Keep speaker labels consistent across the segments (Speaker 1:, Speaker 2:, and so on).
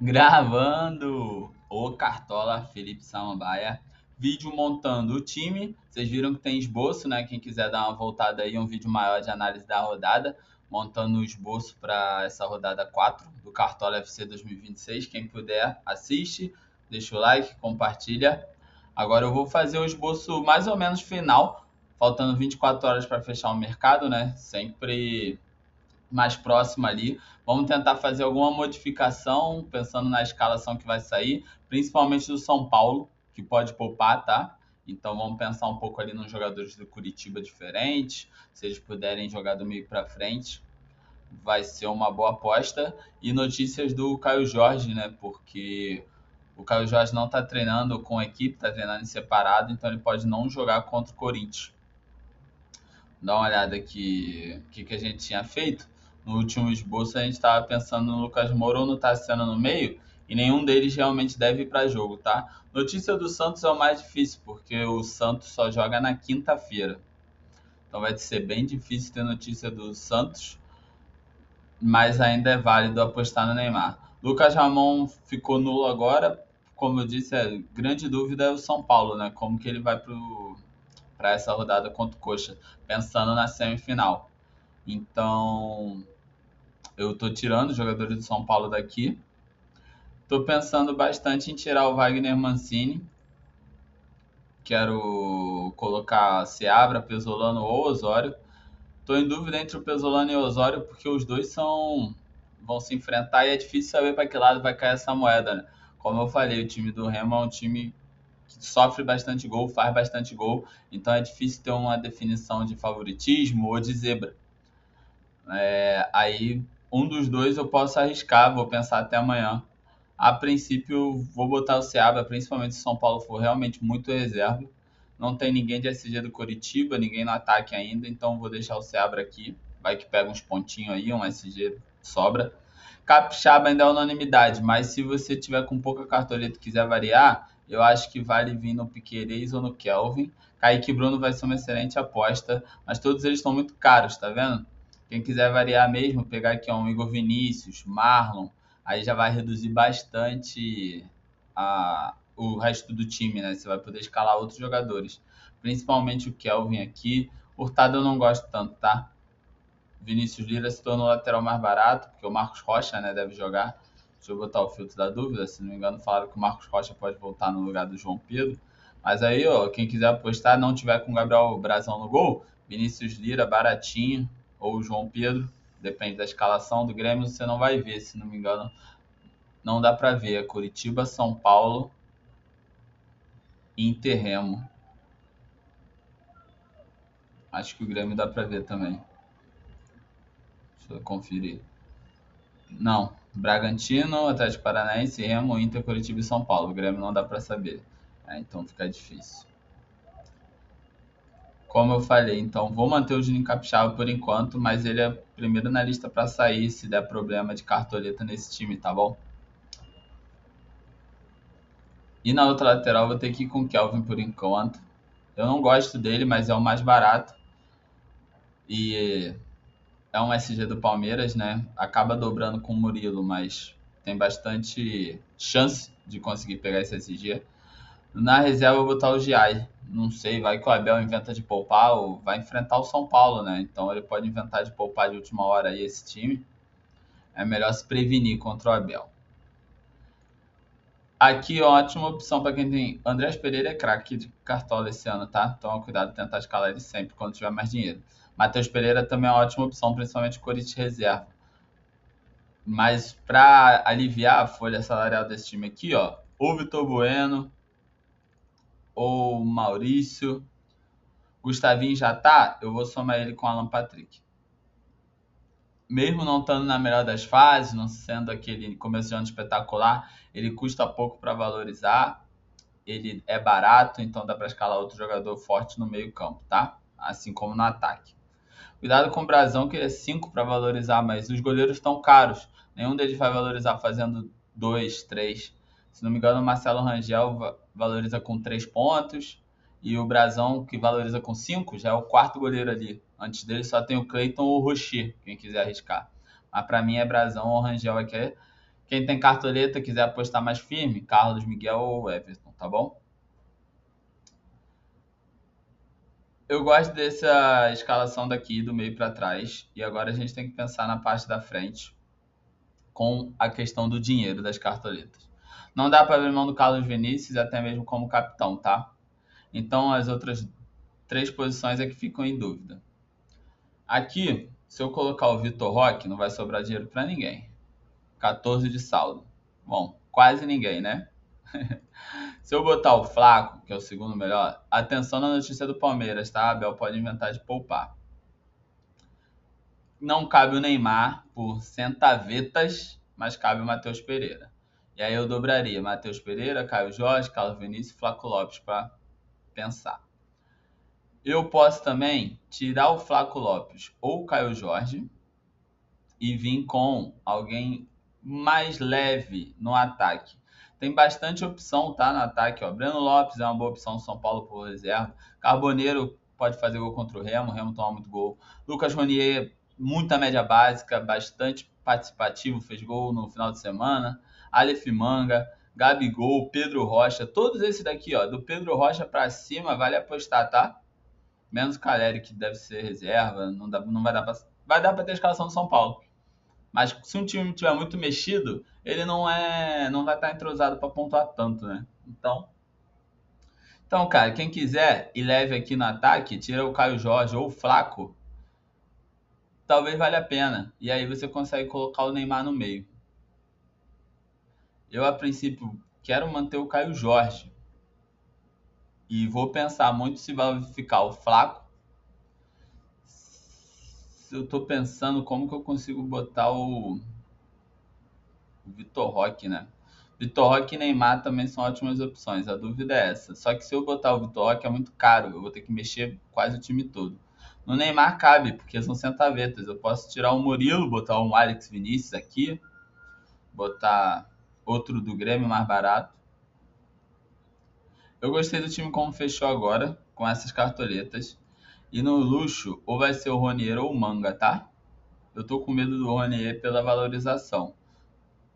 Speaker 1: Gravando o Cartola Felipe Samambaia. Vídeo montando o time. Vocês viram que tem esboço, né? Quem quiser dar uma voltada aí, um vídeo maior de análise da rodada. Montando o esboço para essa rodada 4 do Cartola FC 2026. Quem puder, assiste, deixa o like, compartilha. Agora eu vou fazer o esboço mais ou menos final, faltando 24 horas para fechar o mercado, né? Sempre mais próximo ali. Vamos tentar fazer alguma modificação, pensando na escalação que vai sair, principalmente do São Paulo, que pode poupar, tá? Então vamos pensar um pouco ali nos jogadores do Curitiba diferentes, se eles puderem jogar do meio para frente, vai ser uma boa aposta. E notícias do Caio Jorge, né? Porque o Caio Jorge não está treinando com a equipe, está treinando em separado, então ele pode não jogar contra o Corinthians. Dá uma olhada aqui que a gente tinha feito. No último esboço a gente estava pensando no Lucas Moura ou no Tassiano no meio, e nenhum deles realmente deve ir para jogo, tá? Notícia do Santos é o mais difícil, porque o Santos só joga na quinta-feira. Então vai ser bem difícil ter notícia do Santos, mas ainda é válido apostar no Neymar. Lucas Ramon ficou nulo agora. Como eu disse, a grande dúvida é o São Paulo, né? Como que ele vai para essa rodada contra o Coxa, pensando na semifinal. Então, eu tô tirando os jogadores do São Paulo daqui. Tô pensando bastante em tirar o Wagner Mancini. Quero colocar Seabra, Pesolano ou Osório. Tô em dúvida entre o Pesolano e o Osório porque os dois vão se enfrentar e é difícil saber para que lado vai cair essa moeda, né? Como eu falei, o time do Remo é um time que sofre bastante gol, faz bastante gol, então é difícil ter uma definição de favoritismo ou de zebra. Aí um dos dois eu posso arriscar, vou pensar até amanhã. A princípio, vou botar o Seabra, principalmente se o São Paulo for realmente muito reserva. Não tem ninguém de SG do Coritiba, ninguém no ataque ainda, então vou deixar o Seabra aqui. Vai que pega uns pontinhos aí, um SG sobra. Capixaba ainda é unanimidade, mas se você tiver com pouca cartoleta e quiser variar, eu acho que vale vir no Piquerez ou no Kelvin. Kaique Bruno vai ser uma excelente aposta, mas todos eles estão muito caros, tá vendo? Quem quiser variar mesmo, pegar aqui um Igor Vinícius, Marlon, aí já vai reduzir bastante o resto do time, né? Você vai poder escalar outros jogadores, principalmente o Kelvin aqui. Hurtado eu não gosto tanto, tá? Vinícius Lira se tornou o lateral mais barato, porque o Marcos Rocha, né, deve jogar. Deixa eu botar o filtro da dúvida, se não me engano, falaram que o Marcos Rocha pode voltar no lugar do João Pedro. Mas aí, ó, quem quiser apostar, não tiver com o Gabriel Brazão no gol, Vinícius Lira, baratinho, ou o João Pedro, depende da escalação do Grêmio, você não vai ver, se não me engano, não dá pra ver. É Curitiba, São Paulo, Inter, Remo. Acho que o Grêmio dá pra ver também. Deixa eu conferir. Não. Bragantino, Atlético Paranaense, Remo, Inter, Curitiba e São Paulo. O Grêmio não dá pra saber. Então fica difícil. Como eu falei, então vou manter o Juninho Capixaba por enquanto, mas ele é primeiro na lista pra sair se der problema de cartoleta nesse time, tá bom? E na outra lateral vou ter que ir com o Kelvin por enquanto. Eu não gosto dele, mas é o mais barato. E é um SG do Palmeiras, né? Acaba dobrando com o Murilo, mas tem bastante chance de conseguir pegar esse SG. Na reserva eu vou botar o Giai. Não sei, vai que o Abel inventa de poupar ou vai enfrentar o São Paulo, né? Então ele pode inventar de poupar de última hora aí esse time. É melhor se prevenir contra o Abel. Aqui, ótima opção para quem tem. Andrés Pereira é craque de cartola esse ano, tá? Toma cuidado, tentar escalar ele sempre quando tiver mais dinheiro. Matheus Pereira também é uma ótima opção, principalmente o Corinthians reserva. Mas para aliviar a folha salarial desse time aqui, ó, o Vitor Bueno ou Maurício, Gustavinho já tá, eu vou somar ele com Alan Patrick. Mesmo não estando na melhor das fases, não sendo aquele começo de ano espetacular, ele custa pouco para valorizar, ele é barato, então dá para escalar outro jogador forte no meio campo, tá? Assim como no ataque. Cuidado com o Brasão, que ele é 5 para valorizar, mas os goleiros estão caros. Nenhum deles vai valorizar fazendo 2, 3. Se não me engano, o Marcelo Rangel valoriza com 3 pontos. E o Brasão, que valoriza com 5, já é o quarto goleiro ali. Antes dele só tem o Cleiton ou o Rocher, quem quiser arriscar. Mas para mim é Brasão ou Rangel aqui, Quem tem cartoleta, quiser apostar mais firme, Carlos, Miguel ou Everton, tá bom? Eu gosto dessa escalação daqui, do meio para trás. E agora a gente tem que pensar na parte da frente com a questão do dinheiro das cartoletas. Não dá para abrir mão do Carlos Vinícius, até mesmo como capitão, tá? Então as outras 3 posições é que ficam em dúvida. Aqui, se eu colocar o Vitor Roque, não vai sobrar dinheiro para ninguém. 14 de saldo. Bom, quase ninguém, né? Se eu botar o Flaco, que é o segundo melhor, atenção na notícia do Palmeiras, tá? Abel pode inventar de poupar. Não cabe o Neymar por centavetas, mas cabe o Matheus Pereira. E aí eu dobraria Matheus Pereira, Caio Jorge, Carlos Vinícius e Flaco Lopes para pensar. Eu posso também tirar o Flaco Lopes ou o Caio Jorge e vir com alguém mais leve no ataque. Tem bastante opção, tá, no ataque, ó. Breno Lopes é uma boa opção, São Paulo por reserva. Carboneiro pode fazer gol contra o Remo toma muito gol. Lucas Ronier, muita média básica, bastante participativo, fez gol no final de semana. Aleph Manga, Gabigol, Pedro Rocha, todos esses daqui, ó, do Pedro Rocha pra cima, vale apostar, tá? Menos o Caleri, que deve ser reserva, não vai dar pra ter a escalação do São Paulo. Mas se um time tiver muito mexido, ele não vai estar entrosado para pontuar tanto, né? Então, cara, quem quiser e leve aqui no ataque, tira o Caio Jorge ou o Flaco, talvez valha a pena. E aí você consegue colocar o Neymar no meio. Eu, a princípio, quero manter o Caio Jorge. E vou pensar muito se vai ficar o Flaco. Eu tô pensando como que eu consigo botar o Vitor Roque, né? Vitor Roque e Neymar também são ótimas opções. A dúvida é essa. Só que se eu botar o Vitor Roque é muito caro. Eu vou ter que mexer quase o time todo. No Neymar cabe, porque são centavetas. Eu posso tirar o Murilo, botar um Alex Vinícius aqui, botar outro do Grêmio mais barato. Eu gostei do time como fechou agora, com essas cartoletas. E no luxo, ou vai ser o Ronier ou o Manga, tá? Eu tô com medo do Ronier pela valorização.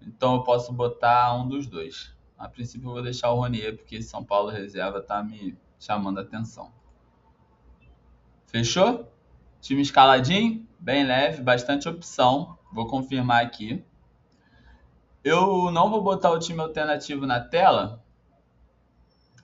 Speaker 1: Então eu posso botar um dos dois. A princípio eu vou deixar o Ronier, porque São Paulo reserva tá me chamando a atenção. Fechou? Time escaladinho, bem leve, bastante opção. Vou confirmar aqui. Eu não vou botar o time alternativo na tela,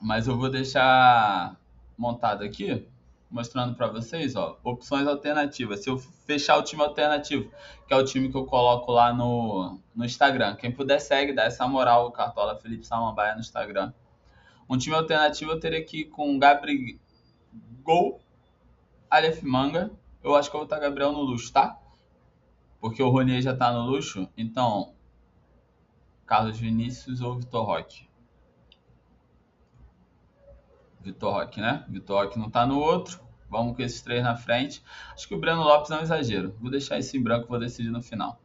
Speaker 1: mas eu vou deixar montado aqui, mostrando para vocês, ó, opções alternativas. Se eu fechar o time alternativo, que é o time que eu coloco lá no Instagram, quem puder segue, dá essa moral, o Cartola Felipe Samambaia no Instagram. Um time alternativo eu teria que ir com Gabigol, Aleph Manga. Eu acho que eu vou botar Gabriel no luxo, tá? Porque o Ronier já tá no luxo, então Carlos Vinícius ou Vitor Roque. Vitor Roque, né? Vitor Roque não tá no outro. Vamos com esses 3 na frente. Acho que o Breno Lopes é um exagero. Vou deixar esse em branco, vou decidir no final.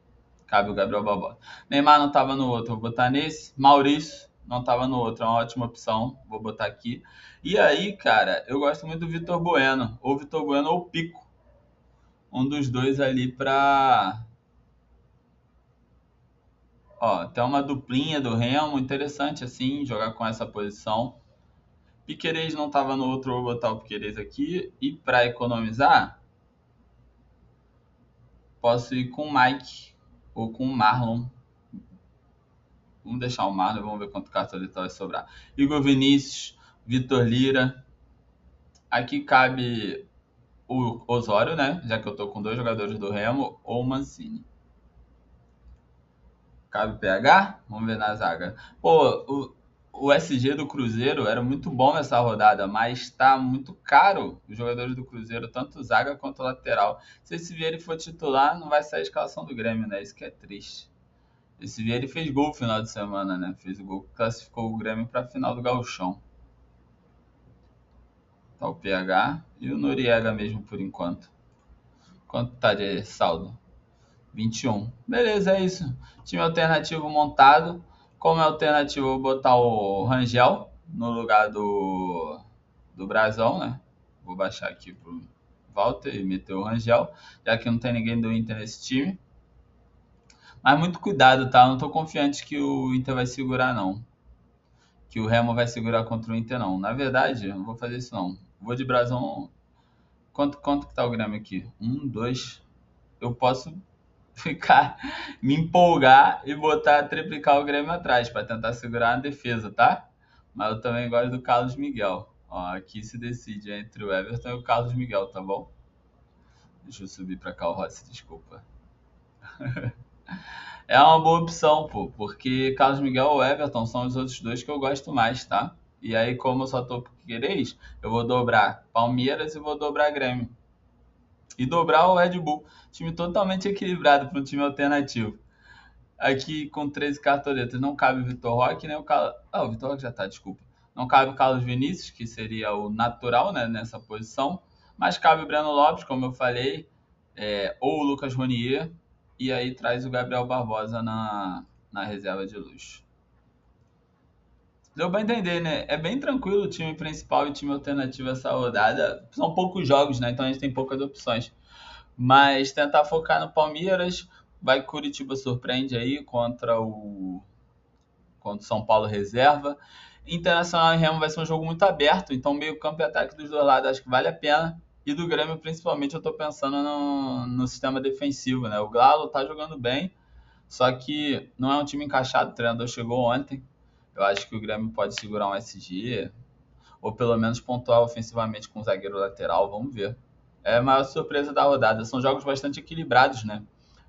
Speaker 1: Cabe o Gabriel Barbosa. Neymar não tava no outro, vou botar nesse. Maurício não tava no outro, é uma ótima opção. Vou botar aqui. E aí, cara, eu gosto muito do Vitor Bueno. Ou Vitor Bueno ou Pico. Um dos dois ali pra... Ó, tem uma duplinha do Remo. Interessante, assim, jogar com essa posição. Piquerez não estava no outro, vou botar o Piquerez aqui. E para economizar, posso ir com o Mike ou com o Marlon. Vamos deixar o Marlon, vamos ver quanto cartoleta vai sobrar. Igor Vinícius, Vitor Lira. Aqui cabe o Osório, né? Já que eu tô com 2 jogadores do Remo, ou o Mancini. Cabe o PH? Vamos ver na zaga. Pô, o SG do Cruzeiro era muito bom nessa rodada, mas está muito caro os jogadores do Cruzeiro, tanto zaga quanto lateral. Se esse Vieira for titular, não vai sair a escalação do Grêmio, né? Isso que é triste. Esse Vieira fez gol no final de semana, né? Fez o gol que classificou o Grêmio para a final do Gauchão. Tá o PH e o Noriega mesmo por enquanto. Quanto tá de saldo? 21. Beleza, é isso. Time alternativo montado. Como alternativa, eu vou botar o Rangel no lugar do Brasão, né? Vou baixar aqui pro Walter e meter o Rangel, já que não tem ninguém do Inter nesse time. Mas muito cuidado, tá? Eu não tô confiante que o Inter vai segurar, não. Que o Remo vai segurar contra o Inter, não. Na verdade, eu não vou fazer isso, não. Vou de brasão. Quanto que tá o Grêmio aqui? 2. Eu posso ficar, me empolgar e botar, triplicar o Grêmio atrás para tentar segurar a defesa, tá? Mas eu também gosto do Carlos Miguel. Ó, aqui se decide entre o Everton e o Carlos Miguel, tá bom? Deixa eu subir para cá o Rossi, desculpa. É uma boa opção, pô, porque Carlos Miguel ou Everton são os outros dois que eu gosto mais, tá? E aí, como eu só tô por querer, eu vou dobrar Palmeiras e vou dobrar Grêmio. E dobrar o Red Bull. Time totalmente equilibrado para um time alternativo. Aqui com 13 cartoletas não cabe o Vitor Roque, nem o Carlos. Ah, o Vitor Roque já tá, desculpa. Não cabe o Carlos Vinícius, que seria o natural, né, nessa posição. Mas cabe o Breno Lopes, como eu falei, ou o Lucas Ronier. E aí traz o Gabriel Barbosa na reserva de luxo. Deu pra entender, né? É bem tranquilo o time principal e o time alternativo essa rodada. São poucos jogos, né? Então a gente tem poucas opções. Mas tentar focar no Palmeiras. Vai que Curitiba surpreende aí contra o São Paulo reserva. Internacional e Remo vai ser um jogo muito aberto, então meio campo e ataque dos dois lados acho que vale a pena. E do Grêmio, principalmente, eu tô pensando no sistema defensivo, né? O Galo tá jogando bem, só que não é um time encaixado, o treinador chegou ontem. Eu acho que o Grêmio pode segurar um SG, ou pelo menos pontuar ofensivamente com o zagueiro lateral, vamos ver. É a maior surpresa da rodada. São jogos bastante equilibrados, né?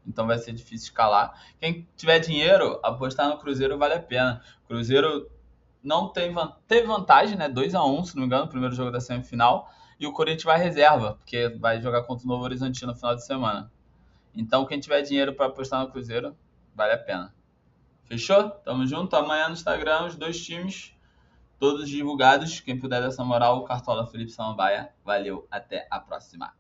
Speaker 1: Então vai ser difícil escalar. Quem tiver dinheiro, apostar no Cruzeiro vale a pena. Cruzeiro não teve vantagem, né? 2-1, se não me engano, no primeiro jogo da semifinal. E o Corinthians vai reserva, porque vai jogar contra o Novo Horizontino no final de semana. Então, quem tiver dinheiro para apostar no Cruzeiro, vale a pena. Fechou? Tamo junto. Amanhã no Instagram, os dois times, todos divulgados. Quem puder dar essa moral, o Cartola Felipe Samambaia. Valeu, até a próxima.